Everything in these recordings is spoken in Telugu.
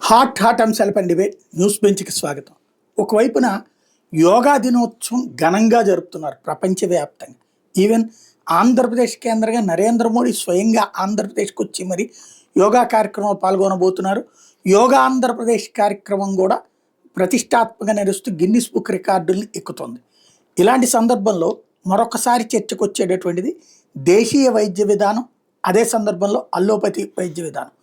హాట్ అంశాలపై డిబేట్ న్యూస్ బెంచ్కి స్వాగతం. ఒకవైపున యోగా దినోత్సవం ఘనంగా జరుపుతున్నారు ప్రపంచవ్యాప్తంగా. ఈవెన్ ఆంధ్రప్రదేశ్ కేంద్రంగా నరేంద్ర మోడీ స్వయంగా ఆంధ్రప్రదేశ్కి వచ్చి మరి యోగా కార్యక్రమంలో పాల్గొనబోతున్నారు. యోగా ఆంధ్రప్రదేశ్ కార్యక్రమం కూడా ప్రతిష్టాత్మకంగా నడుస్తూ గిన్నిస్ బుక్ రికార్డుల్ని ఎక్కుతుంది. ఇలాంటి సందర్భంలో మరొకసారి చర్చకు వచ్చేటటువంటిది దేశీయ వైద్య విధానం, అదే సందర్భంలో అల్లోపతి వైద్య విధానం.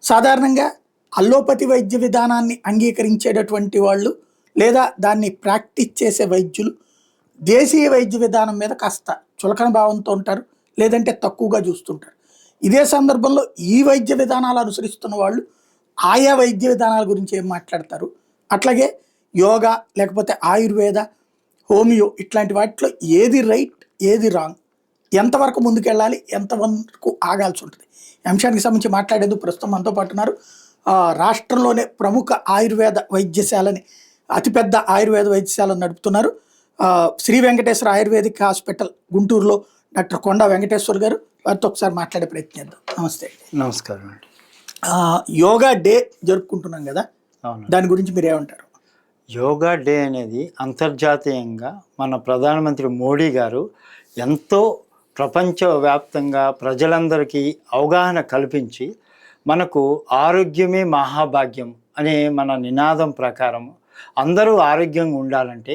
సాధారణంగా అల్లోపతి వైద్య విధానాన్ని అంగీకరించేటటువంటి వాళ్ళు లేదా దాన్ని ప్రాక్టీస్ చేసే వైద్యులు దేశీయ వైద్య విధానం మీద కాస్త చులకన భావంతో ఉంటారు, లేదంటే తక్కువగా చూస్తుంటారు. ఇదే సందర్భంలో ఈ వైద్య విధానాలు అనుసరిస్తున్న వాళ్ళు ఆయా వైద్య విధానాల గురించి ఏం మాట్లాడతారు, అట్లాగే యోగా లేకపోతే ఆయుర్వేద, హోమియో ఇట్లాంటి వాటిలో ఏది రైట్ ఏది రాంగ్, ఎంతవరకు ముందుకెళ్ళాలి ఎంతవరకు ఆగాల్సి ఉంటుంది, ఈ అంశానికి సంబంధించి మాట్లాడేందుకు ప్రస్తుతం మనతో పాటు ఉన్నారు. రాష్ట్రంలోనే ప్రముఖ ఆయుర్వేద వైద్యశాలని, అతిపెద్ద ఆయుర్వేద వైద్యశాలను నడుపుతున్నారు శ్రీ వెంకటేశ్వర ఆయుర్వేదిక్ హాస్పిటల్ గుంటూరులో డాక్టర్ కొండా వెంకటేశ్వర్ గారు. వారితో ఒకసారి మాట్లాడే ప్రయత్నిద్దాం. నమస్తే. నమస్కారం అండి. యోగా డే జరుపుకుంటున్నాం కదా, దాని గురించి మీరు ఏమంటారు? యోగా డే అనేది అంతర్జాతీయంగా మన ప్రధానమంత్రి మోడీ గారు ఎంతో ప్రపంచవ్యాప్తంగా ప్రజలందరికీ అవగాహన కల్పించి మనకు ఆరోగ్యమే మహాభాగ్యం అనే మన నినాదం ప్రకారం అందరూ ఆరోగ్యంగా ఉండాలంటే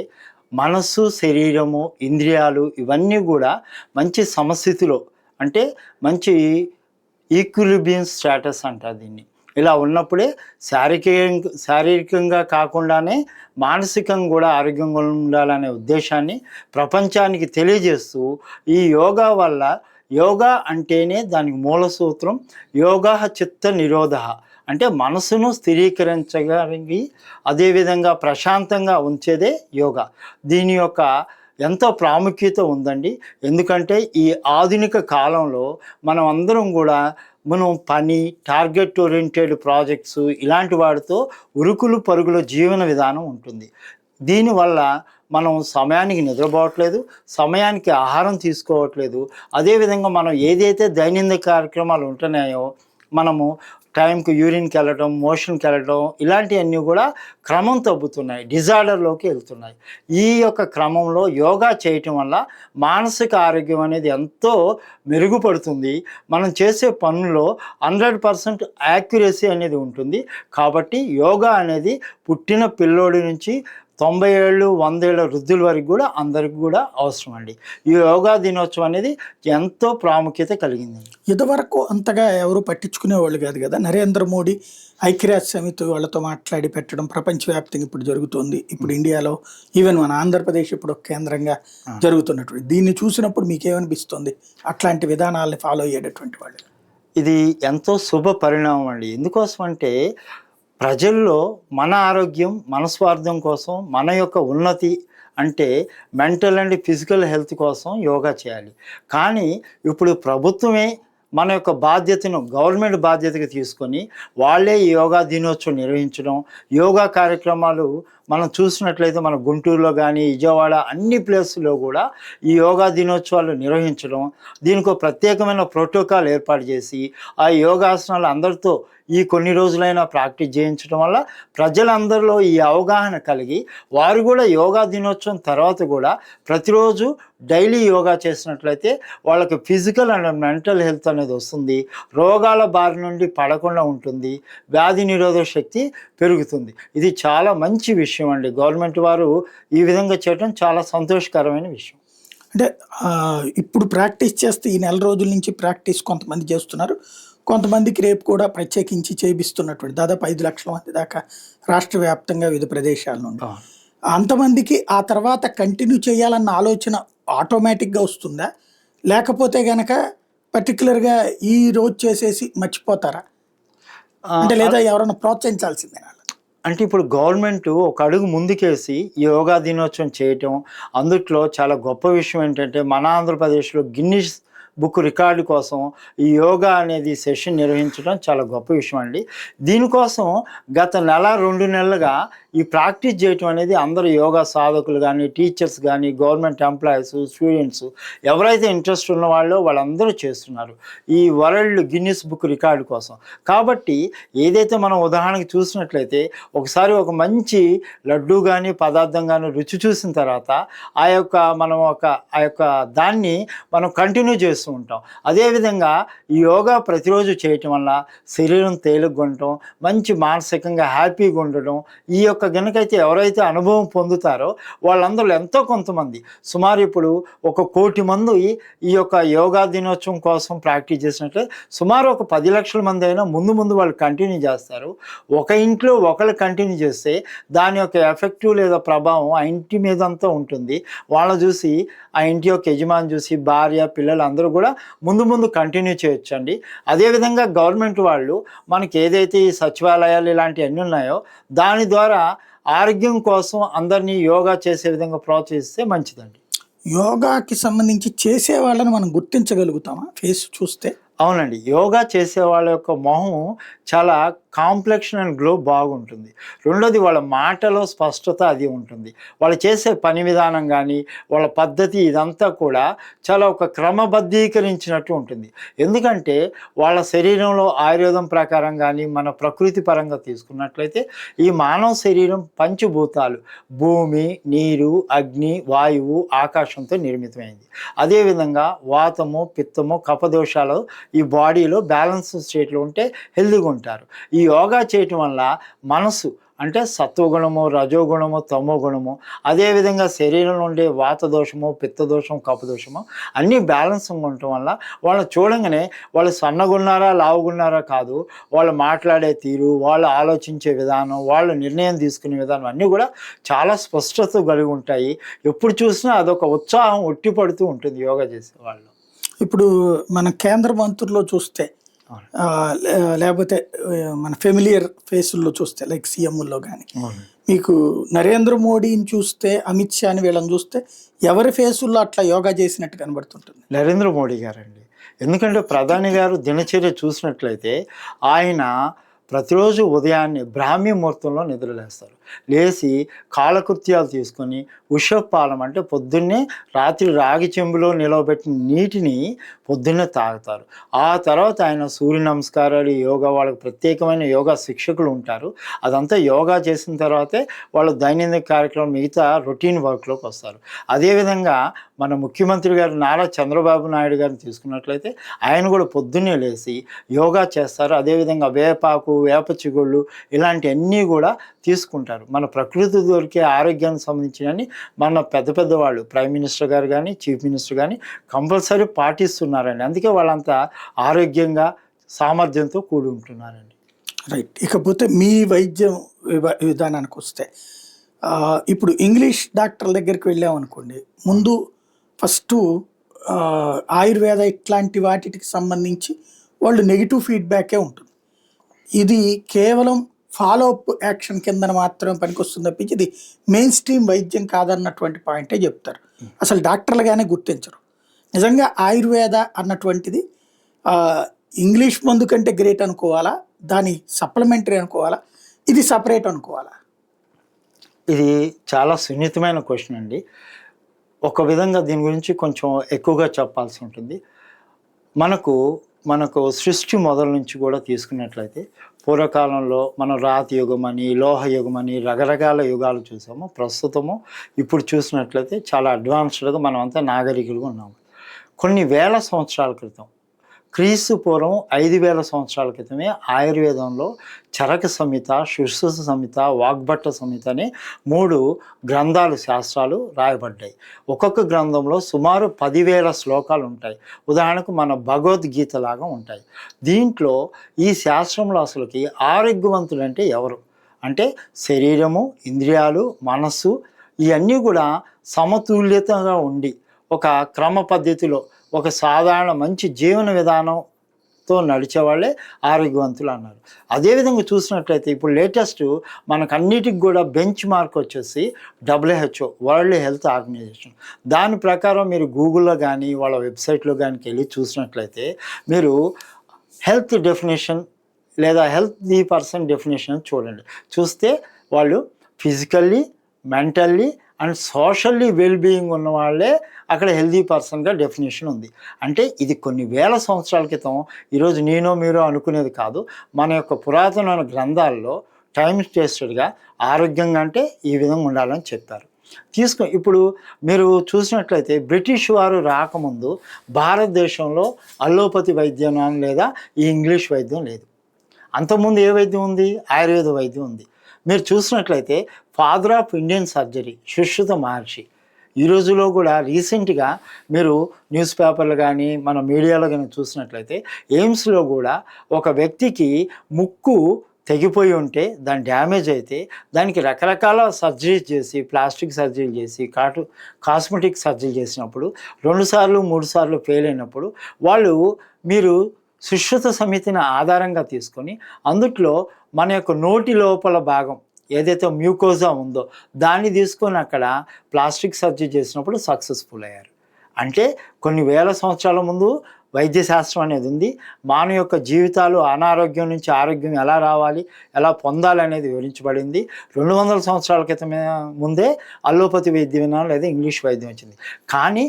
మనస్సు, శరీరము, ఇంద్రియాలు ఇవన్నీ కూడా మంచి సమస్థితిలో, అంటే మంచి ఈక్విలిబ్రియం స్టేటస్ అంటారు దీన్ని. ఇలా ఉన్నప్పుడే శారీరకంగా కాకుండానే మానసికంగా కూడా ఆరోగ్యంగా ఉండాలనే ఉద్దేశాన్ని ప్రపంచానికి తెలియజేస్తూ ఈ యోగా వల్ల, యోగా అంటేనే దానికి మూల సూత్రం యోగా చిత్త నిరోధ, అంటే మనసును స్థిరీకరించగలిగి అదేవిధంగా ప్రశాంతంగా ఉంచేదే యోగా. దీని యొక్క ఎంతో ప్రాముఖ్యత ఉందండి. ఎందుకంటే ఈ ఆధునిక కాలంలో మనం అందరం కూడా పని, టార్గెట్ ఓరియంటెడ్ ప్రాజెక్ట్స్ ఇలాంటి వాటితో ఉరుకులు పరుగుల జీవన విధానం ఉంటుంది. దీనివల్ల మనం సమయానికి నిద్రపోవట్లేదు, సమయానికి ఆహారం తీసుకోవట్లేదు. అదేవిధంగా మనం ఏదైతే దైనందిక కార్యక్రమాలు ఉంటున్నాయో, మనము టైంకి యూరిన్కి వెళ్ళటం, మోషన్కి వెళ్ళటం ఇలాంటివన్నీ కూడా క్రమం తగ్గుతున్నాయి, డిజార్డర్లోకి వెళ్తున్నాయి. ఈ యొక్క క్రమంలో యోగా చేయటం వల్ల మానసిక ఆరోగ్యం అనేది ఎంతో మెరుగుపడుతుంది. మనం చేసే పనుల్లో 100% యాక్యురసీ అనేది ఉంటుంది. కాబట్టి యోగా అనేది పుట్టిన పిల్లోడి నుంచి 90 ఏళ్ళు 100 ఏళ్ళ వృద్ధుల వరకు కూడా అందరికి కూడా అవసరం అండి. ఈ యోగా దినోత్సవం అనేది ఎంతో ప్రాముఖ్యత కలిగింది. ఇదివరకు అంతగా ఎవరు పట్టించుకునేవాళ్ళు కాదు కదా. నరేంద్ర మోడీ ఐక్యరాజ్య సమితి వాళ్ళతో మాట్లాడి పెట్టడం ప్రపంచవ్యాప్తంగా ఇప్పుడు జరుగుతుంది. ఇప్పుడు ఇండియాలో ఈవెన్ మన ఆంధ్రప్రదేశ్ ఇప్పుడు ఒక కేంద్రంగా జరుగుతున్నటువంటి దీన్ని చూసినప్పుడు మీకేమనిపిస్తుంది? అట్లాంటి విధానాలని ఫాలో అయ్యేటటువంటి వాళ్ళు ఇది ఎంతో శుభ పరిణామం అండి. ఎందుకోసం అంటే ప్రజల్లో మన ఆరోగ్యం, మన స్వార్థం కోసం, మన యొక్క ఉన్నతి అంటే మెంటల్ అండ్ ఫిజికల్ హెల్త్ కోసం యోగా చేయాలి. కానీ ఇప్పుడు ప్రభుత్వమే మన యొక్క బాధ్యతను, గవర్నమెంట్ బాధ్యతగా తీసుకొని వాళ్ళే ఈ యోగా దినోత్సవం నిర్వహించడం, యోగా కార్యక్రమాలు మనం చూసినట్లయితే మన గుంటూరులో కానీ విజయవాడ అన్ని ప్లేసుల్లో కూడా ఈ యోగా దినోత్సవాలు నిర్వహించడం, దీనికి ఒక ప్రత్యేకమైన ప్రోటోకాల్ ఏర్పాటు చేసి ఆ యోగాసనాలు అందరితో ఈ కొన్ని రోజులైనా ప్రాక్టీస్ చేయించడం వల్ల ప్రజలందరిలో ఈ అవగాహన కలిగి వారు కూడా యోగా దినోత్సవం తర్వాత కూడా ప్రతిరోజు డైలీ యోగా చేసినట్లయితే వాళ్ళకి ఫిజికల్ అండ్ మెంటల్ హెల్త్ అనేది వస్తుంది, రోగాల బారి నుండి పడకుండా ఉంటుంది, వ్యాధి నిరోధక శక్తి పెరుగుతుంది. ఇది చాలా మంచి విషయం అండి. గవర్నమెంట్ వారు ఈ విధంగా చేయడం చాలా సంతోషకరమైన విషయం. అంటే ఇప్పుడు ప్రాక్టీస్ చేస్తే ఈ నెల రోజుల నుంచి ప్రాక్టీస్ కొంతమంది చేస్తున్నారు, కొంతమందికి రేపు కూడా ప్రత్యేకించి చేపిస్తున్నటువంటి దాదాపు 5 లక్షల మంది దాకా రాష్ట్ర వ్యాప్తంగా వివిధ ప్రదేశాల నుండి. అంతమందికి ఆ తర్వాత కంటిన్యూ చేయాలన్న ఆలోచన ఆటోమేటిక్గా వస్తుందా, లేకపోతే కనుక పర్టికులర్గా ఈ రోజు చేసేసి మర్చిపోతారా, అంటే లేదా ఎవరైనా ప్రోత్సహించాల్సిందే? అంటే ఇప్పుడు గవర్నమెంట్ ఒక అడుగు ముందుకేసి ఈ యోగా దినోత్సవం చేయటం, అందుట్లో చాలా గొప్ప విషయం ఏంటంటే మన ఆంధ్రప్రదేశ్లో గిన్నిస్ బుక్ రికార్డు కోసం ఈ యోగా అనేది సెషన్ నిర్వహించడం చాలా గొప్ప విషయం అండి. దీనికోసం గత నెల 2 నెలలుగా ఈ ప్రాక్టీస్ చేయటం అనేది అందరూ యోగా సాధకులు కానీ, టీచర్స్ కానీ, గవర్నమెంట్ ఎంప్లాయీస్, స్టూడెంట్స్ ఎవరైతే ఇంట్రెస్ట్ ఉన్న వాళ్ళందరూ చేస్తున్నారు ఈ వరల్డ్ గిన్నిస్ బుక్ రికార్డు కోసం. కాబట్టి ఏదైతే మనం ఉదాహరణకి చూసినట్లయితే ఒకసారి ఒక మంచి లడ్డు కానీ పదార్థం కానీ రుచి చూసిన తర్వాత ఆ యొక్క దాన్ని మనం కంటిన్యూ చేస్తూ ఉంటాం. అదేవిధంగా ఈ యోగా ప్రతిరోజు చేయటం వల్ల శరీరం తేలిగ్గా ఉండటం, మంచి మానసికంగా హ్యాపీగా ఉండడం, ఈ యొక్క గనుకైతే ఎవరైతే అనుభవం పొందుతారో వాళ్ళందరూ ఎంతో కొంతమంది సుమారు ఇప్పుడు 1 కోటి మంది ఈ యొక్క యోగా దినోత్సవం కోసం ప్రాక్టీస్ చేసినట్లే సుమారు ఒక 10 లక్షల మంది అయినా ముందు వాళ్ళు కంటిన్యూ చేస్తారు. ఒక ఇంట్లో ఒకళ్ళు కంటిన్యూ చేస్తే దాని యొక్క ఎఫెక్టివ్ లేదా ప్రభావం ఆ ఇంటి మీద అంతా ఉంటుంది. వాళ్ళని చూసి ఆ ఇంటి యొక్క యజమాని చూసి భార్య పిల్లలు అందరూ కూడా ముందు కంటిన్యూ చేయొచ్చండి. అదేవిధంగా గవర్నమెంట్ వాళ్ళు మనకి ఏదైతే ఈ సచివాలయాలు ఇలాంటివన్నీ ఉన్నాయో దాని ద్వారా ఆరోగ్యం కోసం అందరినీ యోగా చేసే విధంగా ప్రోత్సహిస్తే మంచిదండి. యోగాకి సంబంధించి చేసే వాళ్ళని మనం గుర్తించగలుగుతామా ఫేస్ చూస్తే? అవునండి, యోగా చేసే వాళ్ళ యొక్క మొహం చాలా కాంప్లెక్షన్ అండ్ గ్లో బాగుంటుంది. రెండోది వాళ్ళ మాటలో స్పష్టత అది ఉంటుంది. వాళ్ళు చేసే పని విధానం కానీ వాళ్ళ పద్ధతి ఇదంతా కూడా చాలా ఒక క్రమబద్ధీకరించినట్టు ఉంటుంది. ఎందుకంటే వాళ్ళ శరీరంలో ఆయుర్వేదం ప్రకారం కానీ మన ప్రకృతి పరంగా తీసుకున్నట్లయితే ఈ మానవ శరీరం పంచభూతాలు భూమి, నీరు, అగ్ని, వాయువు, ఆకాశంతో నిర్మితమైంది. అదేవిధంగా వాతము, పిత్తము, కఫదోషాలు ఈ బాడీలో బ్యాలెన్స్ స్టేట్లో ఉంటే హెల్తీగా ఉంటారు. ఈ యోగా చేయటం వల్ల మనసు అంటే సత్వగుణము, రజోగుణము, తమో గుణము, అదేవిధంగా శరీరంలో ఉండే వాత దోషము, పిత్తదోషం, కపదోషము అన్నీ బ్యాలెన్స్గా ఉండటం వల్ల వాళ్ళు చూడంగానే వాళ్ళు సన్నగున్నారా లావుగున్నారా కాదు, వాళ్ళు మాట్లాడే తీరు, వాళ్ళు ఆలోచించే విధానం, వాళ్ళు నిర్ణయం తీసుకునే విధానం అన్నీ కూడా చాలా స్పష్టత కలిగి ఉంటాయి. ఎప్పుడు చూసినా అదొక ఉత్సాహం ఉట్టిపడుతూ ఉంటుంది యోగా చేసే వాళ్ళు. ఇప్పుడు మన కేంద్ర మంత్రుల్లో చూస్తే లేకపోతే మన ఫెమిలియర్ ఫేసుల్లో చూస్తే లైక్ సీఎంల్లో కానీ మీకు నరేంద్ర మోడీని చూస్తే, అమిత్ షాని వీళ్ళని చూస్తే ఎవరి ఫేసుల్లో అట్లా యోగా చేసినట్టు కనబడుతుంటుంది? నరేంద్ర మోడీ గారండి. ఎందుకంటే ప్రధాని గారు దినచర్య చూసినట్లయితే ఆయన ప్రతిరోజు ఉదయాన్నే బ్రాహ్మీ ముహూర్తంలో నిద్రలేస్తారు. లేచి కాలకృత్యాలు తీసుకొని ఉషపాలం అంటే పొద్దున్నే రాత్రి రాగి చెంబులో నిలవబెట్టిన నీటిని పొద్దున్నే తాగుతారు. ఆ తర్వాత ఆయన సూర్య నమస్కారాలు, యోగా, వాళ్ళకి ప్రత్యేకమైన యోగా శిక్షకులు ఉంటారు. అదంతా యోగా చేసిన తర్వాతే వాళ్ళు దైనందిక కార్యక్రమం మిగతా రొటీన్ వర్క్లోకి వస్తారు. అదేవిధంగా మన ముఖ్యమంత్రి గారు నారా చంద్రబాబు నాయుడు గారిని తీసుకున్నట్లయితే ఆయన కూడా పొద్దున్నే లేచి యోగా చేస్తారు. అదేవిధంగా వేపాకు, వేప చిగుళ్ళు ఇలాంటివన్నీ కూడా తీసుకుంటారు. మన ప్రకృతి దొరికే ఆరోగ్యానికి సంబంధించినవి మన పెద్ద వాళ్ళు ప్రైమ్ మినిస్టర్ గారు కానీ, చీఫ్ మినిస్టర్ కానీ కంపల్సరీ పాటిస్తున్నారండి. అందుకే వాళ్ళంతా ఆరోగ్యంగా సామర్థ్యంతో కూడి ఉంటున్నారండి. రైట్. ఇకపోతే మీ వైద్యం విధానానికి వస్తే ఇప్పుడు ఇంగ్లీష్ డాక్టర్ల దగ్గరికి వెళ్ళామనుకోండి, ముందు ఫస్ట్ ఆయుర్వేద ఇట్లాంటి వాటికి సంబంధించి వాళ్ళు నెగిటివ్ ఫీడ్బ్యాకే ఉంటుంది. ఇది కేవలం ఫాలోఅప్ యాక్షన్ కింద మాత్రమే పనికొస్తుంది తప్పించి ఇది మెయిన్ స్ట్రీమ్ వైద్యం కాదన్నటువంటి పాయింటే చెప్తారు. అసలు డాక్టర్లుగానే గుర్తించరు. నిజంగా ఆయుర్వేద అన్నటువంటిది ఇంగ్లీష్ మందు కంటే గ్రేట్ అనుకోవాలా, దాని సప్లిమెంటరీ అనుకోవాలా, ఇది సపరేట్ అనుకోవాలా? ఇది చాలా సున్నితమైన క్వశ్చన్ అండి. ఒక విధంగా దీని గురించి కొంచెం ఎక్కువగా చెప్పాల్సి ఉంటుంది. మనకు సృష్టి మొదల నుంచి కూడా తీసుకున్నట్లయితే పూర్వకాలంలో మనం రాతి యుగం అని, లోహ యుగం అని రకరకాల యుగాలు చూసాము. ప్రస్తుతము ఇప్పుడు చూసినట్లయితే చాలా అడ్వాన్స్డ్గా మనం అంతా నాగరికులుగా ఉన్నాము. కొన్ని వేల సంవత్సరాల క్రితం, క్రీస్తు పూర్వం 5000 సంవత్సరాల క్రితమే ఆయుర్వేదంలో చరక సంహిత, శుశ్రుత సంహిత, వాగ్భట్ట సంహిత అనే 3 గ్రంథాలు, శాస్త్రాలు రాయబడ్డాయి. ఒక్కొక్క గ్రంథంలో సుమారు 10,000 శ్లోకాలు ఉంటాయి. ఉదాహరణకు మన భగవద్గీత లాగా ఉంటాయి. దీంట్లో ఈ శాస్త్రంలో అసలుకి ఆరోగ్యవంతులు అంటే ఎవరు అంటే శరీరము, ఇంద్రియాలు, మనస్సు ఇవన్నీ కూడా సమతుల్యతగా ఉండి ఒక క్రమ పద్ధతిలో ఒక సాధారణ మంచి జీవన విధానం హెల్త్తో నడిచే వాళ్ళే ఆరోగ్యవంతులు అన్నారు. అదేవిధంగా చూసినట్లయితే ఇప్పుడు లేటెస్ట్ మనకు అన్నిటికి కూడా బెంచ్ మార్క్ వచ్చేసి WHO, వరల్డ్ హెల్త్ ఆర్గనైజేషన్. దాని ప్రకారం మీరు గూగుల్లో కానీ వాళ్ళ వెబ్సైట్లో కానీ వెళ్ళి చూసినట్లయితే మీరు హెల్త్ డెఫినేషన్ లేదా హెల్తీ పర్సన్ డెఫినేషన్ చూడండి. చూస్తే వాళ్ళు physically, mentally and socially wellbeing ఉన్న వాళ్ళే అక్కడ హెల్తీ పర్సన్గా డెఫినేషన్ ఉంది. అంటే ఇది కొన్ని వేల సంవత్సరాల క్రితం, ఈరోజు నేనో మీరో అనుకునేది కాదు. మన యొక్క పురాతనమైన గ్రంథాల్లో టైమ్ టెస్టెడ్గా ఆరోగ్యంగా అంటే ఈ విధంగా ఉండాలని చెప్పారు. ఇప్పుడు మీరు చూసినట్లయితే బ్రిటిష్ వారు రాకముందు భారతదేశంలో అల్లోపతి వైద్యం లేదా ఈ ఇంగ్లీష్ వైద్యం లేదు. అంతకుముందు ఏ వైద్యం ఉంది? ఆయుర్వేద వైద్యం ఉంది. మీరు చూసినట్లయితే father of Indian surgery Sushruta Maharshi. ఈ రోజులో కూడా రీసెంట్గా మీరు న్యూస్ పేపర్లు కానీ మన మీడియాలో కానీ చూసినట్లయితే ఎయిమ్స్లో కూడా ఒక వ్యక్తికి ముక్కు తెగిపోయి ఉంటే, దాని డ్యామేజ్ అయితే దానికి రకరకాల సర్జరీస్ చేసి, ప్లాస్టిక్ సర్జరీలు చేసి, కాస్మెటిక్ సర్జరీ చేసినప్పుడు 2 సార్లు 3 సార్లు ఫెయిల్ అయినప్పుడు వాళ్ళు మీరు సుశ్రుత సమితిని ఆధారంగా తీసుకొని అందుట్లో మన యొక్క నోటి లోపల భాగం ఏదైతే మ్యూకోజా ఉందో దాన్ని తీసుకొని అక్కడ ప్లాస్టిక్ సర్జరీ చేసినప్పుడు సక్సెస్ఫుల్ అయ్యారు. అంటే కొన్ని వేల సంవత్సరాల ముందు వైద్యశాస్త్రం అనేది ఉంది. మానవ యొక్క జీవితాలు అనారోగ్యం నుంచి ఆరోగ్యం ఎలా రావాలి, ఎలా పొందాలి అనేది వివరించబడింది. 200 సంవత్సరాల క్రితం ముందే అల్లోపతి వైద్య విధానం లేదా ఇంగ్లీష్ వైద్యం వచ్చింది. కానీ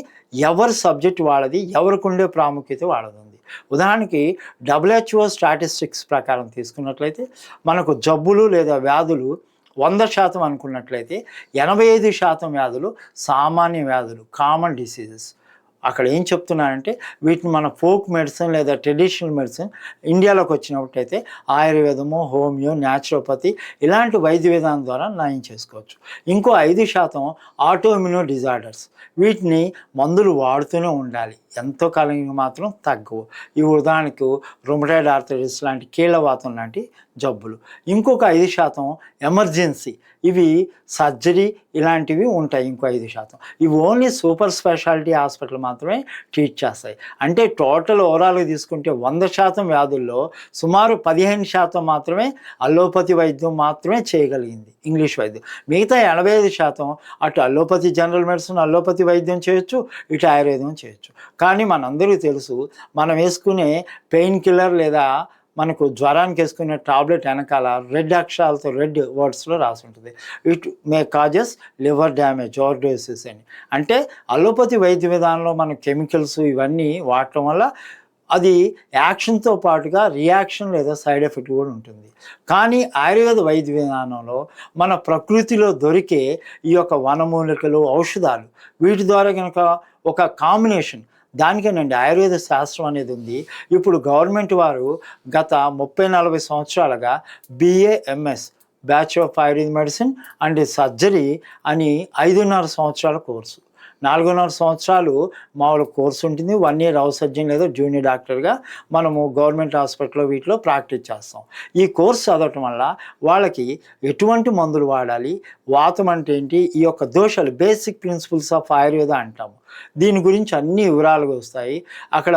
ఎవరి సబ్జెక్ట్ వాళ్ళది, ఎవరికి ఉండే ప్రాముఖ్యత వాళ్ళది ఉంది. ఉదాహరణకి WHO స్టాటిస్టిక్స్ ప్రకారం తీసుకున్నట్లయితే మనకు జబ్బులు లేదా వ్యాధులు 100% అనుకున్నట్లయితే 85% వ్యాధులు సామాన్య వ్యాధులు, కామన్ డిసీజెస్. అక్కడ ఏం చెప్తున్నారంటే వీటిని మన ఫోక్ మెడిసిన్ లేదా ట్రెడిషనల్ మెడిసిన్ ఇండియాలోకి వచ్చినట్టయితే ఆయుర్వేదము, హోమియో, న్యాచురోపతి ఇలాంటి వైద్య విధానం ద్వారా నయం చేసుకోవచ్చు. ఇంకో 5% ఆటోఇమ్యూన్ డిజార్డర్స్. వీటిని మందులు వాడుతూనే ఉండాలి, ఎంతో కాలంగా మాత్రం తగ్గవు. ఈ ఉదాహరణకు రుమటాయిడ్ ఆర్థరైటిస్ లాంటి కీళ్ళవాతం లాంటి జబ్బులు. ఇంకొక 5% ఎమర్జెన్సీ, ఇవి సర్జరీ ఇలాంటివి ఉంటాయి. ఇంకో 5% ఇవి ఓన్లీ సూపర్ స్పెషాలిటీ హాస్పిటల్ మాత్రమే ట్రీట్ చేస్తాయి. అంటే టోటల్ ఓవరాల్గా తీసుకుంటే 100% వ్యాధుల్లో సుమారు 15% మాత్రమే అల్లోపతి వైద్యం మాత్రమే చేయగలిగింది, ఇంగ్లీష్ వైద్యం. మిగతా 85% అటు అల్లోపతి జనరల్ మెడిసిన్, అల్లోపతి వైద్యం చేయొచ్చు, ఇటు ఆయుర్వేదం చేయొచ్చు. కానీ మనందరికీ తెలుసు, మనం వేసుకునే పెయిన్ కిల్లర్ లేదా మనకు జ్వరానికి వేసుకునే టాబ్లెట్ వెనకాల రెడ్ అక్షరాలతో, రెడ్ వర్డ్స్లో రాసి ఉంటుంది, it may causes liver damage, overdoses అని. అంటే అల్లోపతి వైద్య విధానంలో మన కెమికల్స్ ఇవన్నీ వాడటం వల్ల అది యాక్షన్తో పాటుగా రియాక్షన్ లేదా సైడ్ ఎఫెక్ట్ కూడా ఉంటుంది. కానీ ఆయుర్వేద వైద్య విధానంలో మన ప్రకృతిలో దొరికే ఈ యొక్క వనమూలికలు, ఔషధాలు, వీటి ద్వారా కనుక ఒక కాంబినేషన్, దానికేనండి ఆయుర్వేద శాస్త్రం అనేది ఉంది. ఇప్పుడు గవర్నమెంట్ వారు గత 30-40 సంవత్సరాలుగా BA MS bachelor of Ayurveda medicine and surgery అని 5.5 సంవత్సరాల కోర్సు, 4.5 సంవత్సరాలు మామూలు కోర్సు ఉంటుంది. 1 ఇయర్ హౌస్ సర్జన్ లేదా జూనియర్ డాక్టర్గా మనము గవర్నమెంట్ హాస్పిటల్లో వీటిలో ప్రాక్టీస్ చేస్తాం. ఈ కోర్సు చదవటం వల్ల వాళ్ళకి ఎటువంటి మందులు వాడాలి, వాతం అంటే ఏంటి, ఈ యొక్క దోషాలు, బేసిక్ ప్రిన్సిపల్స్ ఆఫ్ ఆయుర్వేద అంటాము, దీని గురించి అన్ని వివరాలుగా వస్తాయి. అక్కడ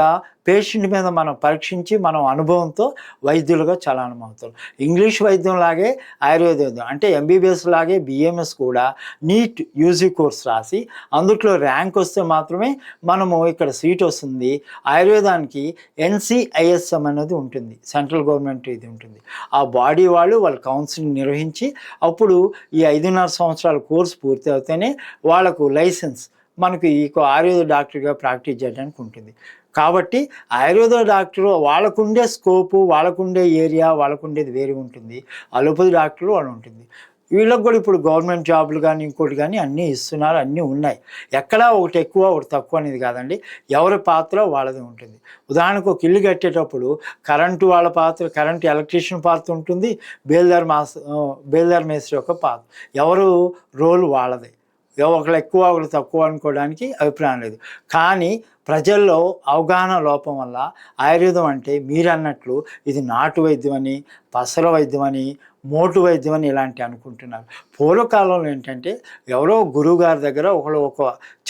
పేషెంట్ మీద మనం పరీక్షించి మనం అనుభవంతో వైద్యులుగా చలానం అవుతాం. ఇంగ్లీష్ వైద్యం లాగే ఆయుర్వేద వైద్యం అంటే MBBS లాగే BMS కూడా నీట్ UG కోర్స్ రాసి అందుట్లో ర్యాంక్ వస్తే మాత్రమే మనము ఇక్కడ సీట్ వస్తుంది. ఆయుర్వేదానికి NCISM అనేది ఉంటుంది, సెంట్రల్ గవర్నమెంట్ ఇది ఉంటుంది. ఆ బాడీ వాళ్ళ కౌన్సిలింగ్ నిర్వహించి అప్పుడు ఈ 5.5 సంవత్సరాల కోర్సు పూర్తి అవుతేనే వాళ్ళకు లైసెన్స్ మనకు ఈ ఆయుర్వేద డాక్టర్గా ప్రాక్టీస్ చేయడానికి ఉంటుంది. కాబట్టి ఆయుర్వేద డాక్టరు వాళ్ళకుండే స్కోపు, వాళ్ళకుండే ఏరియా, వాళ్ళకుండేది వేరే ఉంటుంది. అలోపతి డాక్టర్లు వాళ్ళు ఉంటుంది. వీళ్ళకి కూడా ఇప్పుడు గవర్నమెంట్ జాబులు కానీ ఇంకోటి కానీ అన్నీ ఇస్తున్నారు, అన్నీ ఉన్నాయి. ఎక్కడా ఒకటి ఎక్కువ ఒకటి తక్కువ అనేది కాదండి, ఎవరి పాత్ర వాళ్ళది ఉంటుంది. ఉదాహరణకు ఒక ఇల్లు కట్టేటప్పుడు కరెంటు వాళ్ళ పాత్ర, కరెంటు ఎలక్ట్రీషియన్ పాత్ర ఉంటుంది, బేల్దార్ మేస్త్రి యొక్క పాత్ర, ఎవరు రోల్ వాళ్ళదే. ఒకళ్ళు ఎక్కువ ఒకళ్ళు తక్కువ అనుకోవడానికి అభిప్రాయం లేదు. కానీ ప్రజల్లో అవగాహన లోపం వల్ల ఆయుర్వేదం అంటే మీరు అన్నట్లు ఇది నాటు వైద్యం అని, పసర వైద్యం అని, మోటు వైద్యం అని ఇలాంటి అనుకుంటున్నారు. పూర్వకాలంలో ఏంటంటే ఎవరో గురువు గారి దగ్గర ఒక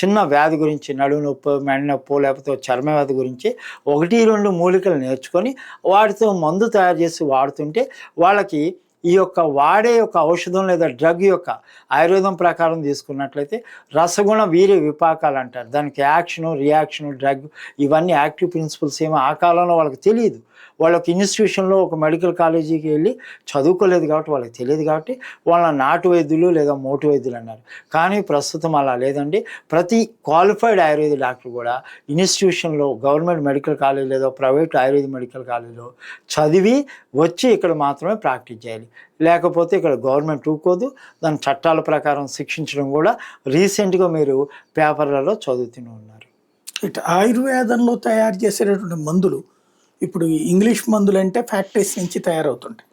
చిన్న వ్యాధి గురించి, నడుము నొప్పో మెడ నొప్పో లేకపోతే చర్మ వ్యాధి గురించి 1-2 మూలికలు నేర్చుకొని వాటితో మందు తయారు చేసి వాడుతుంటే వాళ్ళకి ఈ యొక్క వాడే యొక్క ఔషధం లేదా డ్రగ్ యొక్క ఆయుర్వేదం ప్రకారం తీసుకున్నట్లయితే రసగుణ వీర్య విపాకాలు అంటారు. దానికి యాక్షను, రియాక్షను, డ్రగ్ ఇవన్నీ యాక్టివ్ ప్రిన్సిపల్స్ ఏమో ఆ కాలంలో వాళ్ళకి తెలియదు. వాళ్ళకి ఇన్స్టిట్యూషన్లో ఒక మెడికల్ కాలేజీకి వెళ్ళి చదువుకోలేదు కాబట్టి వాళ్ళకి తెలియదు కాబట్టి వాళ్ళ నాటు వైద్యులు లేదా మోటు వైద్యులు అన్నారు. కానీ ప్రస్తుతం అలా లేదండి. ప్రతి క్వాలిఫైడ్ ఆయుర్వేద డాక్టర్ కూడా ఇన్స్టిట్యూషన్లో గవర్నమెంట్ మెడికల్ కాలేజ్ లేదా ప్రైవేట్ ఆయుర్వేద మెడికల్ కాలేజ్లో చదివి వచ్చి ఇక్కడ మాత్రమే ప్రాక్టీస్ చేయాలి. లేకపోతే ఇక్కడ గవర్నమెంట్ ఊరుకోదు. దాని చట్టాల ప్రకారం శిక్షించడం కూడా రీసెంట్గా మీరు పేపర్లలో చదువుతూనే ఉన్నారు. ఇటు ఆయుర్వేదంలో తయారు చేసేటటువంటి మందులు ఇప్పుడు ఇంగ్లీష్ మందులు అంటే ఫ్యాక్టరీస్ నుంచి తయారవుతుంటాయి.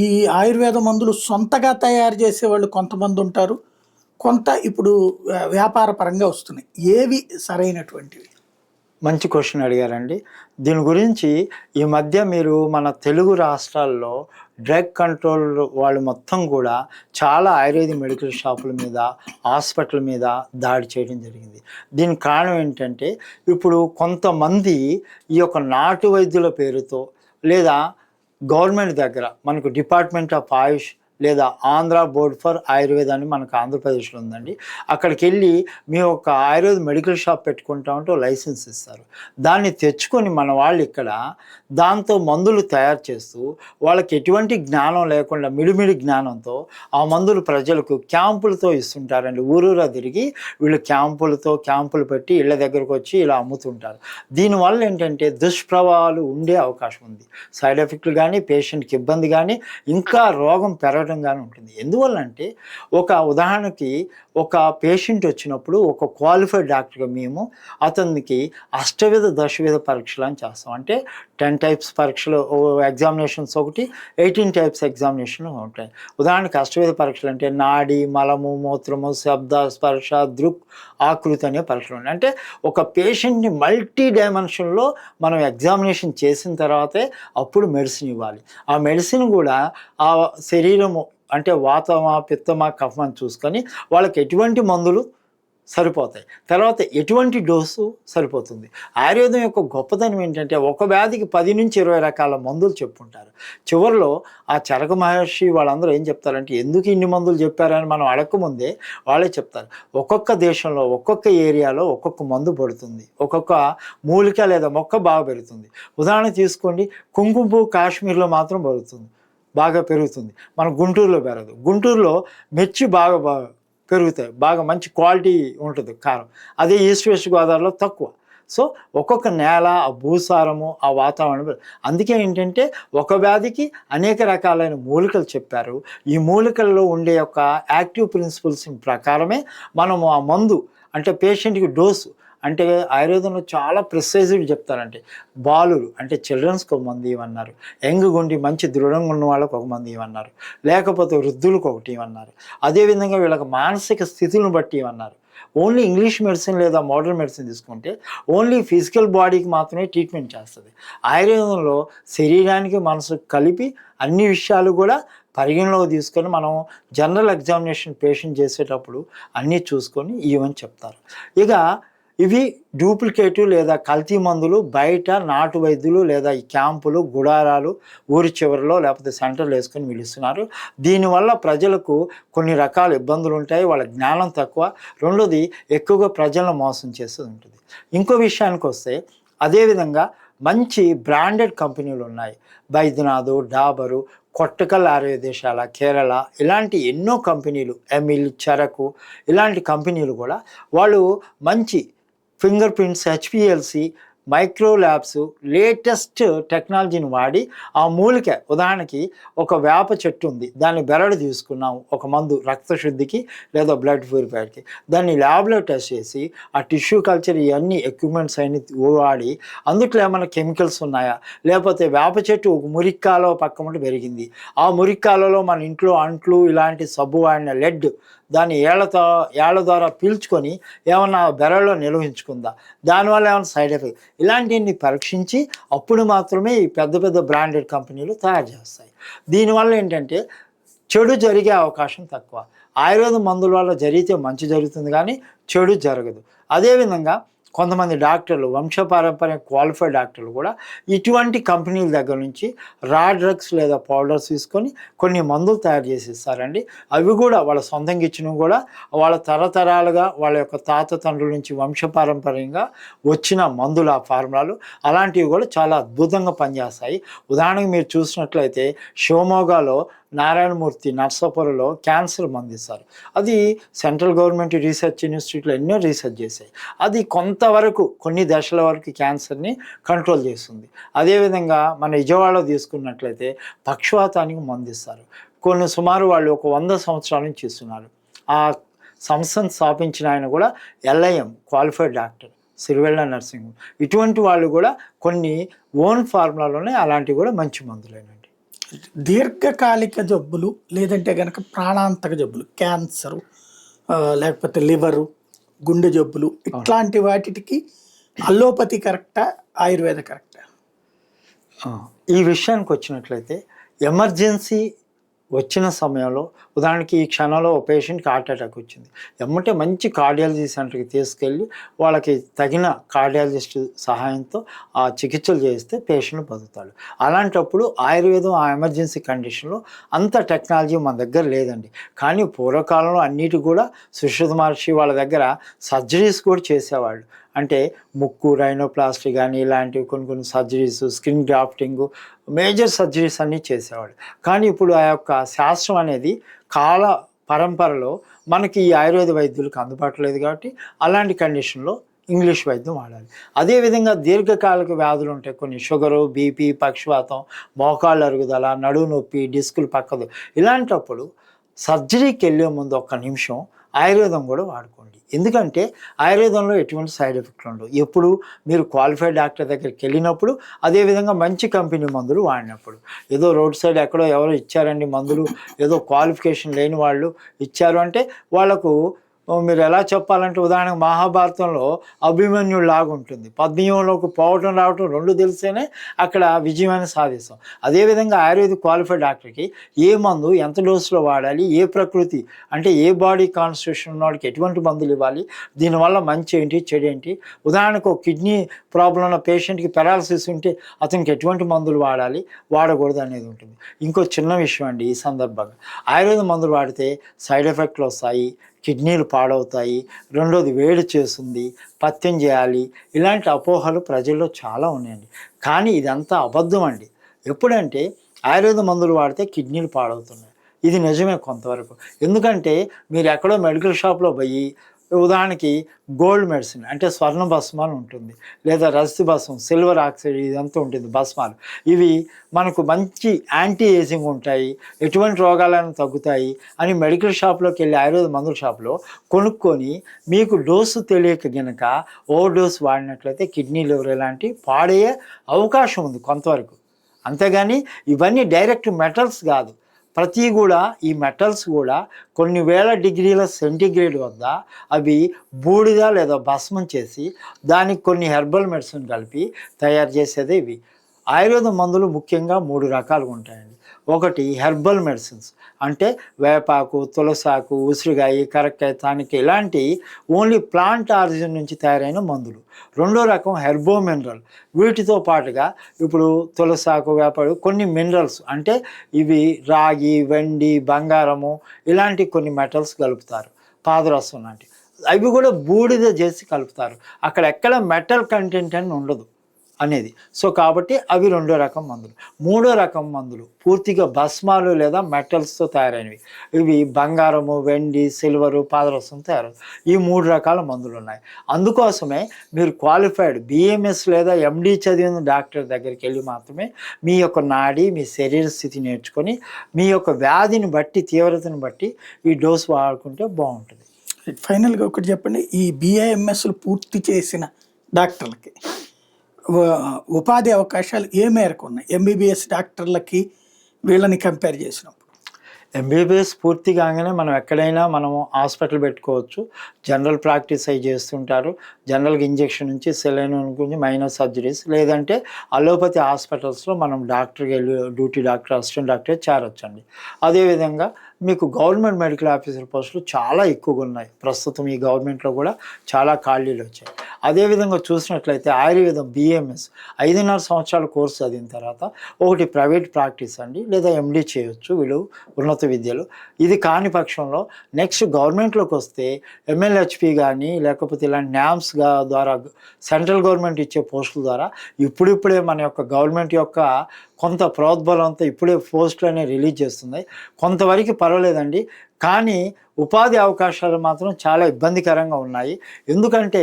ఈ ఆయుర్వేద మందులు సొంతగా తయారు చేసేవాళ్ళు కొంతమంది ఉంటారు, కొంత ఇప్పుడు వ్యాపార పరంగా వస్తున్నాయి. ఏవి సరైనటువంటివి? మంచి క్వశ్చన్ అడిగారండి. దీని గురించి ఈ మధ్య మీరు మన తెలుగు రాష్ట్రాల్లో డ్రగ్ కంట్రోల్ వాళ్ళు మొత్తం కూడా చాలా ఆయుర్వేద మెడికల్ షాపుల మీద, హాస్పిటల్ మీద దాడి చేయడం జరిగింది. దీనికి కారణం ఏంటంటే ఇప్పుడు కొంతమంది ఈ యొక్క నాటు వైద్యుల పేరుతో లేదా గవర్నమెంట్ దగ్గర మనకు డిపార్ట్మెంట్ ఆఫ్ ఆయుష్ లేదా ఆంధ్ర బోర్డ్ ఫర్ ఆయుర్వేద అని మనకు ఆంధ్రప్రదేశ్లో ఉందండి. అక్కడికి వెళ్ళి మీ ఒక ఆయుర్వేద మెడికల్ షాప్ పెట్టుకుంటామంటే లైసెన్స్ ఇస్తారు. దాన్ని తెచ్చుకొని మన వాళ్ళు ఇక్కడ దాంతో మందులు తయారు చేస్తూ వాళ్ళకి ఎటువంటి జ్ఞానం లేకుండా మిడిమిడి జ్ఞానంతో ఆ మందులు ప్రజలకు క్యాంపులతో ఇస్తుంటారండి. ఊరూరా తిరిగి వీళ్ళు క్యాంపులు పెట్టి ఇళ్ళ దగ్గరకు వచ్చి ఇలా అమ్ముతుంటారు. దీనివల్ల ఏంటంటే దుష్ప్రభావాలు ఉండే అవకాశం ఉంది. సైడ్ ఎఫెక్ట్లు కానీ, పేషెంట్కి ఇబ్బంది కానీ, ఇంకా రోగం పెరగడం కానీ ఉంటుంది. ఎందువల్లంటే ఒక ఉదాహరణకి ఒక పేషెంట్ వచ్చినప్పుడు ఒక క్వాలిఫైడ్ డాక్టర్గా మేము అతనికి అష్టవిధ దశవిధ పరీక్షలు అని చేస్తాం. అంటే 10 టైప్స్ పరీక్షలు ఎగ్జామినేషన్స్ ఒకటి, 18 టైప్స్ ఎగ్జామినేషన్ ఉంటాయి. ఉదాహరణకి అష్టవిధ పరీక్షలు అంటే నాడి, మలము, మూత్రము, శబ్ద, స్పర్శ, దృక్, ఆకృతి అనే పరీక్షలు ఉన్నాయి. అంటే ఒక పేషెంట్ని మల్టీ డైమెన్షన్లో మనం ఎగ్జామినేషన్ చేసిన తర్వాతే అప్పుడు మెడిసిన్ ఇవ్వాలి. ఆ మెడిసిన్ కూడా ఆ శరీరము అంటే వాతమా, పిత్తమా, కఫమని చూసుకొని వాళ్ళకి ఎటువంటి మందులు సరిపోతాయి, తర్వాత ఎటువంటి డోసు సరిపోతుంది. ఆయుర్వేదం యొక్క గొప్పతనం ఏంటంటే ఒక వ్యాధికి 10 నుంచి 20 రకాల మందులు చెప్పుకుంటారు. చివరిలో ఆ చరక మహర్షి వాళ్ళందరూ ఏం చెప్తారంటే ఎందుకు ఇన్ని మందులు చెప్పారని మనం అడగకముందే వాళ్ళే చెప్తారు. ఒక్కొక్క దేశంలో ఒక్కొక్క ఏరియాలో ఒక్కొక్క మందు పడుతుంది, ఒక్కొక్క మూలిక లేదా మొక్క బాగా పెరుగుతుంది. ఉదాహరణ తీసుకోండి, కుంకుమ పువ్వు కాశ్మీర్లో మాత్రం బాగా పెరుగుతుంది, మన గుంటూరులో పెరగదు. గుంటూరులో మిర్చి బాగా పెరుగుతాయి, బాగా మంచి క్వాలిటీ ఉంటుంది కారం. అదే ఈస్ట్ వెస్ట్ గోదావరిలో తక్కువ. సో ఒక్కొక్క నేల, ఆ భూసారము, ఆ వాతావరణం, అందుకే ఏంటంటే ఒక వ్యాధికి అనేక రకాలైన మూలికలు చెప్పారు. ఈ మూలికల్లో ఉండే యొక్క యాక్టివ్ ప్రిన్సిపల్స్ ప్రకారమే మనము ఆ మందు అంటే పేషెంట్కి డోసు అంటే ఆయుర్వేదంలో చాలా ప్రిసైజ్డ్ చెప్తారంటే బాలురు అంటే చిల్డ్రన్స్కి ఒక మంది ఇవన్నారు, యంగ్ గుండి మంచి దృఢంగా ఉన్న వాళ్ళకి ఒక మంది ఇవన్నారు, లేకపోతే వృద్ధులకు ఒకటి ఇవన్నారు. అదేవిధంగా వీళ్ళకి మానసిక స్థితులను బట్టి ఇవన్నారు. ఓన్లీ ఇంగ్లీష్ మెడిసిన్ లేదా మోడర్న్ మెడిసిన్ తీసుకుంటే ఓన్లీ ఫిజికల్ బాడీకి మాత్రమే ట్రీట్మెంట్ చేస్తుంది. ఆయుర్వేదంలో శరీరానికి మనసుకు కలిపి అన్ని విషయాలు కూడా పరిగణలోకి తీసుకొని మనం జనరల్ ఎగ్జామినేషన్ పేషెంట్ చేసేటప్పుడు అన్నీ చూసుకొని ఇవని చెప్తారు. ఇక ఇవి డూప్లికేటివ్ లేదా కల్తీ మందులు బయట నాటు వైద్యులు లేదా ఈ క్యాంపులు, గుడారాలు ఊరి చివరిలో లేకపోతే సెంటర్లు వేసుకొని పిలుస్తున్నారు. దీనివల్ల ప్రజలకు కొన్ని రకాల ఇబ్బందులు ఉంటాయి, వాళ్ళ జ్ఞానం తక్కువ, రెండోది ఎక్కువగా ప్రజలను మోసం చేస్తూ ఉంటుంది. ఇంకో విషయానికి వస్తే అదేవిధంగా మంచి బ్రాండెడ్ కంపెనీలు ఉన్నాయి. బైద్యనాథ్, డాబరు, కొట్టకల్ ఆయుర్వేదశాల, కేరళ ఇలాంటి ఎన్నో కంపెనీలు, ఎమిల్, చెరకు ఇలాంటి కంపెనీలు కూడా వాళ్ళు మంచి finger prints, HPLC, micro labs latest టెక్నాలజీని వాడి ఆ మూలిక ఉదాహరణకి ఒక వేప చెట్టు ఉంది, దాన్ని బెరడు తీసుకున్నాము ఒక మందు రక్తశుద్ధికి లేదా బ్లడ్ ప్యూరిఫైర్కి, దాన్ని ల్యాబ్లో టెస్ట్ చేసి ఆ టిష్యూ కల్చర్ ఇవన్నీ ఎక్విప్మెంట్స్ అన్ని వాడి అందుట్లో ఏమైనా కెమికల్స్ ఉన్నాయా, లేకపోతే వేప చెట్టు ఒక మురిక్కాలో పక్కన పెరిగింది, ఆ మురిక్కాలలో మన ఇంట్లో అంట్లు ఇలాంటి సబ్బు వాడిన లెడ్ దాన్ని ఏళ్ల ద్వారా పీల్చుకొని ఏమన్నా బెరలో నిల్వహించుకుందా, దానివల్ల ఏమైనా సైడ్ ఎఫెక్ట్, ఇలాంటివన్నీ పరీక్షించి అప్పుడు మాత్రమే ఈ పెద్ద పెద్ద బ్రాండెడ్ కంపెనీలు తయారు చేస్తాయి. దీనివల్ల ఏంటంటే చెడు జరిగే అవకాశం తక్కువ. ఆయుర్వేద మందుల వల్ల జరిగితే మంచి జరుగుతుంది కానీ చెడు జరగదు. అదేవిధంగా కొంతమంది డాక్టర్లు, వంశపారంపర్య క్వాలిఫైడ్ డాక్టర్లు కూడా ఇటువంటి కంపెనీల దగ్గర నుంచి రా డ్రగ్స్ లేదా పౌడర్స్ తీసుకొని కొన్ని మందులు తయారు చేసి ఇస్తారండి. అవి కూడా వాళ్ళ సొంతంగా ఇచ్చినవి కూడా వాళ్ళ తరతరాలుగా వాళ్ళ యొక్క తాత తండ్రుల నుంచి వంశపారంపర్యంగా వచ్చిన మందులు, ఆ ఫార్ములాలు అలాంటివి కూడా చాలా అద్భుతంగా పనిచేస్తాయి. ఉదాహరణకు మీరు చూసినట్లయితే షివమోగాలో నారాయణమూర్తి నర్సాపురంలో క్యాన్సర్ మందిస్తారు. అది సెంట్రల్ గవర్నమెంట్ రీసెర్చ్ ఇన్స్టిట్యూట్లో ఎన్నో రీసెర్చ్ చేశాయి. అది కొంతవరకు కొన్ని దశల వరకు క్యాన్సర్ని కంట్రోల్ చేస్తుంది. అదేవిధంగా మన విజయవాడలో తీసుకున్నట్లయితే పక్షవాతానికి మందిస్తారు. కొన్ని సుమారు వాళ్ళు ఒక 100 సంవత్సరాల నుంచి ఇస్తున్నారు. ఆ సంస్థను స్థాపించిన ఆయన కూడా LIM క్వాలిఫైడ్ డాక్టర్, సిరివెళ్ళ నర్సింగ్. ఇటువంటి వాళ్ళు కూడా కొన్ని ఓన్ ఫార్ములాలోనే అలాంటివి కూడా మంచి మందులేనండి. దీర్ఘకాలిక జబ్బులు లేదంటే కనుక ప్రాణాంతక జబ్బులు, క్యాన్సరు, లేకపోతే లివరు, గుండె జబ్బులు, ఇట్లాంటి వాటికి అల్లోపతి కరెక్టా, ఆయుర్వేద కరెక్టా? ఈ విషయానికి వచ్చినట్లయితే ఎమర్జెన్సీ వచ్చిన సమయంలో, ఉదాహరణకి ఈ క్షణంలో ఒక పేషెంట్కి హార్ట్ అటాక్ వచ్చింది, ఎమ్మటే మంచి కార్డియాలజీ సెంటర్కి తీసుకెళ్ళి వాళ్ళకి తగిన కార్డియాలజిస్ట్ సహాయంతో ఆ చికిత్సలు చేస్తే పేషెంట్ బతుకుతాడు. అలాంటప్పుడు ఆయుర్వేదం ఆ ఎమర్జెన్సీ కండిషన్లో అంత టెక్నాలజీ మన దగ్గర లేదండి. కానీ పూర్వకాలంలో అన్నిటి కూడా సుశ్రుత మహర్షి వాళ్ళ దగ్గర సర్జరీస్ కూడా చేసేవాళ్ళు. అంటే ముక్కు రైనోప్లాస్టీ కానీ ఇలాంటివి కొన్ని surgeries, skin grafting, major surgeries అన్నీ చేసేవాళ్ళు. కానీ ఇప్పుడు ఆ యొక్క శాస్త్రం అనేది కాల పరంపరలో మనకి ఈ ఆయుర్వేద వైద్యులకు అందుబాటులో లేదు కాబట్టి అలాంటి కండిషన్లో ఇంగ్లీష్ వైద్యం వాడాలి. అదేవిధంగా దీర్ఘకాలిక వ్యాధులు ఉంటాయి కొన్ని, షుగరు, బీపీ, పక్షవాతం, మోకాళ్ళ అరుగుదల, నడుము నొప్పి, డిస్కులు పక్కదు. ఇలాంటప్పుడు సర్జరీకి వెళ్ళే ముందు 1 నిమిషం ఆయుర్వేదం కూడా వాడుకోండి. ఎందుకంటే ఆయుర్వేదంలో ఎటువంటి సైడ్ ఎఫెక్ట్లు ఉండవు. ఎప్పుడు మీరు క్వాలిఫైడ్ డాక్టర్ దగ్గరికి వెళ్ళినప్పుడు, అదేవిధంగా మంచి కంపెనీ మందులు వాడినప్పుడు. ఏదో రోడ్ సైడ్ ఎక్కడో ఎవరో ఇచ్చారండి మందులు, ఏదో క్వాలిఫికేషన్ లేని వాళ్ళు ఇచ్చారు అంటే వాళ్ళకు మీరు ఎలా చెప్పాలంటే, ఉదాహరణకు మహాభారతంలో అభిమన్యుడు లాగా ఉంటుంది. పద్మవ్యూహంలోకి పోవటం రావటం 2 తెలిస్తేనే అక్కడ విజయాన్ని సాధిస్తాం. అదేవిధంగా ఆయుర్వేద క్వాలిఫైడ్ డాక్టర్కి ఏ మందు ఎంత డోసులో వాడాలి, ఏ ప్రకృతి అంటే ఏ బాడీ కాన్స్టిట్యూషన్ ఉన్న వాళ్ళకి ఎటువంటి మందులు ఇవ్వాలి, దీనివల్ల మంచి ఏంటి చెడు ఏంటి, ఉదాహరణకు కిడ్నీ ప్రాబ్లం ఉన్న పేషెంట్కి పెరాలసిస్ ఉంటే అతనికి ఎటువంటి మందులు వాడాలి, వాడకూడదు అనేది ఉంటుంది. ఇంకో చిన్న విషయం అండి, ఈ సందర్భంగా ఆయుర్వేద మందులు వాడితే సైడ్ ఎఫెక్ట్లు వస్తాయి, కిడ్నీలు పాడవుతాయి, రెండోది వేడి చేస్తుంది, పథ్యం చేయాలి, ఇలాంటి అపోహలు ప్రజల్లో చాలా ఉన్నాయండి. కానీ ఇదంతా అబద్ధం అండి. ఎప్పుడంటే ఆయుర్వేద మందులు వాడితే కిడ్నీలు పాడవుతున్నాయి, ఇది నిజమే కొంతవరకు. ఎందుకంటే మీరు ఎక్కడో మెడికల్ షాప్లో పోయి ఉదాహరణకి గోల్డ్ మెడిసిన్ అంటే స్వర్ణ భస్మాలు ఉంటుంది, లేదా రస్తి భస్మం, సిల్వర్ ఆక్సైడ్, ఇదంతా ఉంటుంది భస్మాలు. ఇవి మనకు మంచి యాంటీ ఏజింగ్ ఉంటాయి, ఎటువంటి రోగాలను తగ్గుతాయి అని మెడికల్ షాప్లోకి వెళ్ళి ఆయుర్వేద మందుల షాప్లో కొనుక్కొని మీకు డోసు తెలియక గనక ఓవర్ డోస్ వాడినట్లయితే కిడ్నీ, లివర్ ఇలాంటి పాడయ్యే అవకాశం ఉంది కొంతవరకు. అంతేగాని ఇవన్నీ డైరెక్ట్ మెటల్స్ కాదు. ప్రతి కూడా ఈ మెటల్స్ కూడా కొన్ని వేల డిగ్రీల సెంటిగ్రేడ్ వద్ద అవి బూడిద లేదా భస్మం చేసి దానికి కొన్ని హెర్బల్ మెడిసిన్ కలిపి తయారు చేసేదే ఇవి. ఆయుర్వేద మందులు ముఖ్యంగా 3 రకాలుగా ఉంటాయండి. ఒకటి హెర్బల్ మెడిసిన్స్ అంటే వేపాకు, తులసాకు, ఉసిరికాయ, కరక్కాయ, తానిక ఇలాంటి ఓన్లీ ప్లాంట్ ఆరిజిన్ నుంచి తయారైన మందులు. రెండో రకం హెర్బో మినరల్. వీటితో పాటుగా ఇప్పుడు తులసాకు, వేపాకు కొన్ని మినరల్స్ అంటే ఇవి రాగి, వెండి, బంగారము ఇలాంటి కొన్ని మెటల్స్ కలుపుతారు, పాదరసం లాంటి అవి కూడా బూడిద చేసి కలుపుతారు. అక్కడ ఎక్కడ మెటల్ కంటెంట్ అని ఉండదు అనేది. సో కాబట్టి అవి రెండో రకం మందులు. మూడో రకం మందులు పూర్తిగా భస్మాలు లేదా మెటల్స్తో తయారైనవి. ఇవి బంగారము, వెండి, సిల్వరు, పాదరసం తయారు. ఈ 3 రకాల మందులు ఉన్నాయి. అందుకోసమే మీరు క్వాలిఫైడ్ BMS లేదా MD చదివిన డాక్టర్ దగ్గరికి వెళ్ళి మాత్రమే మీ యొక్క నాడి, మీ శరీర స్థితి నేర్చుకొని మీ యొక్క వ్యాధిని బట్టి, తీవ్రతను బట్టి ఈ డోస్ వాడుకుంటే బాగుంటుంది. ఫైనల్గా ఒకటి చెప్పండి, ఈ BIMSలు పూర్తి చేసిన డాక్టర్లకి ఉపాధి అవకాశాలు ఏ మేరకు ఉన్నాయి MBBS డాక్టర్లకి వీళ్ళని కంపేర్ చేసినప్పుడు? ఎంబీబీఎస్ పూర్తి కాగానే మనం ఎక్కడైనా మనము హాస్పిటల్ పెట్టుకోవచ్చు. జనరల్ ప్రాక్టీస్ అవి చేస్తుంటారు. జనరల్గా ఇంజెక్షన్ నుంచి సెలైన్ నుంచి మైనర్ సర్జరీస్, లేదంటే అలోపతి హాస్పిటల్స్లో మనం డాక్టర్కి వెళ్ళి డ్యూటీ డాక్టర్, అసిస్టెంట్ డాక్టర్ చేరొచ్చండి. అదేవిధంగా మీకు గవర్నమెంట్ మెడికల్ ఆఫీసర్ పోస్టులు చాలా ఎక్కువగా ఉన్నాయి. ప్రస్తుతం ఈ గవర్నమెంట్లో కూడా చాలా ఖాళీలు వచ్చాయి. అదేవిధంగా చూసినట్లయితే ఆయుర్వేదం బిఎంఎస్ 5.5 సంవత్సరాల కోర్సు చదివిన తర్వాత ఒకటి ప్రైవేట్ ప్రాక్టీస్ అండి, లేదా ఎండి చేయొచ్చు వీళ్ళు ఉన్నత విద్యలు. ఇది కాని పక్షంలో నెక్స్ట్ గవర్నమెంట్లోకి వస్తే ఎంఎల్హెచ్పి కానీ, లేకపోతే ఇలాంటి న్యామ్స్ ద్వారా సెంట్రల్ గవర్నమెంట్ ఇచ్చే పోస్టుల ద్వారా ఇప్పుడిప్పుడే మన యొక్క గవర్నమెంట్ యొక్క కొంత ప్రోద్బలంతో ఇప్పుడే పోస్టులు అనేవి రిలీజ్ చేస్తున్నాయి. కొంతవరకు పర్వాలేదండి, కానీ ఉపాధి అవకాశాలు మాత్రం చాలా ఇబ్బందికరంగా ఉన్నాయి. ఎందుకంటే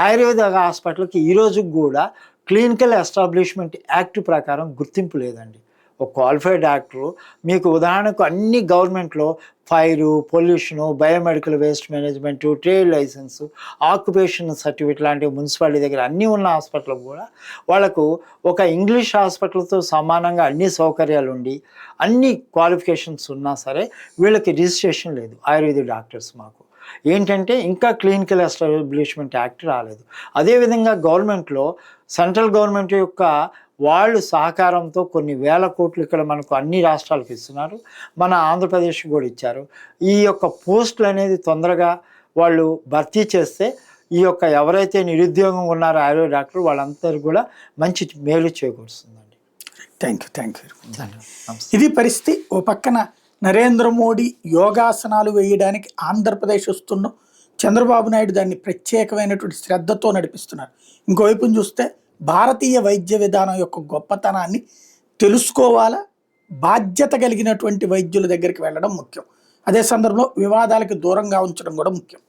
ఆయుర్వేద హాస్పిటల్కి ఈరోజు కూడా క్లినికల్ ఎస్టాబ్లిష్మెంట్ యాక్ట్ ప్రకారం గుర్తింపు లేదండి. ఒక క్వాలిఫైడ్ డాక్టరు మీకు ఉదాహరణకు అన్ని గవర్నమెంట్లో fire, pollution, biomedical waste management, trade licence, occupation certificate లాంటి మున్సిపాలిటీ దగ్గర అన్నీ ఉన్న హాస్పిటల్ కూడా వాళ్ళకు ఒక ఇంగ్లీష్ హాస్పిటల్తో సమానంగా అన్ని సౌకర్యాలు ఉండి అన్ని క్వాలిఫికేషన్స్ ఉన్నా సరే వీళ్ళకి రిజిస్ట్రేషన్ లేదు. ఆయుర్వేదిక్ డాక్టర్స్ మాకు ఏంటంటే ఇంకా క్లినికల్ ఎస్టాబ్లిష్మెంట్ యాక్ట్ రాలేదు. అదేవిధంగా గవర్నమెంట్లో సెంట్రల్ గవర్నమెంట్ యొక్క వాళ్ళు సహకారంతో కొన్ని వేల కోట్లు ఇక్కడ మనకు అన్ని రాష్ట్రాలకు ఇస్తున్నారు. మన ఆంధ్రప్రదేశ్ కూడా ఇచ్చారు. ఈ యొక్క పోస్టులు అనేది తొందరగా వాళ్ళు భర్తీ చేస్తే ఈ యొక్క ఎవరైతే నిరుద్యోగం ఉన్నారో ఆయుర్వేద డాక్టర్ వాళ్ళందరూ కూడా మంచి మేలు చేకూరుస్తుందండి. Thank you. ఇది పరిస్థితి. ఓ పక్కన నరేంద్ర మోడీ యోగాసనాలు వేయడానికి ఆంధ్రప్రదేశ్ వస్తున్న చంద్రబాబు నాయుడు దాన్ని ప్రత్యేకమైనటువంటి శ్రద్ధతో నడిపిస్తున్నారు. ఇంకోవైపున చూస్తే భారతీయ వైద్య విధానం యొక్క గొప్పతనాన్ని తెలుసుకోవాలా, బాధ్యత కలిగినటువంటి వైద్యుల దగ్గరికి వెళ్ళడం ముఖ్యం. అదే సందర్భంలో వివాదాలకు దూరంగా ఉంచడం కూడా ముఖ్యం.